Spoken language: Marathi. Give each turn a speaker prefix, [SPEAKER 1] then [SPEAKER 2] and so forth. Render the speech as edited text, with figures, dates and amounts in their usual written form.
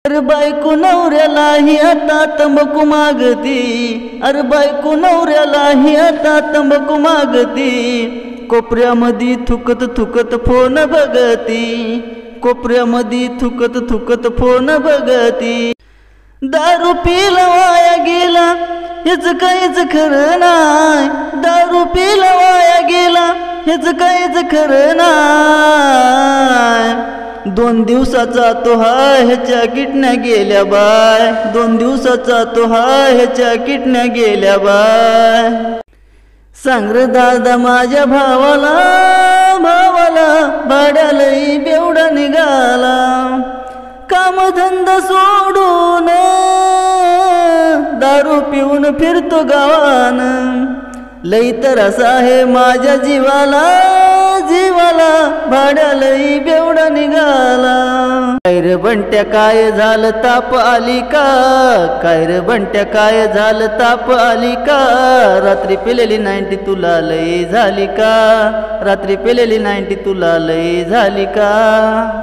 [SPEAKER 1] अरे बायको नवऱ्यालाही आता तंबाखू मागती, अरे बायको नवऱ्यालाही आता तंबाखू मागती, कोपऱ्यामध्ये थुकत थुकत फोन बघती, कोपऱ्यामध्ये थुकत थुकत फोन बघती। दारू पिला वाया गेला हेच काहीच खरं नाय, दारू पिला वाया गेला हेच काहीच खरं नाय। 2 दिवसाचा तो हाय ह्याच्या किटण्या गेल्या बाय, 2 दिवसाचा तो हाय ह्याच्या किटण्या गेल्या बाय। सांग रे दादा माझ्या भावाला, भावाला भाड्यालाही बेवडा निघाला, कामधंदा सोडून दारू पिऊन फिरतो गावान, लई त्रास आहे माझ्या जीवाला, जीवाला भाड्यालाही बेवडा निघाला। काय रे बंट्या काय झालं ताप आली का, काय रे बंट्या काय झालं ताप आली का, रात्री पिलेली 90 तुला लई झाली का, रात्री पिलेली 90 तुला लई झाली का।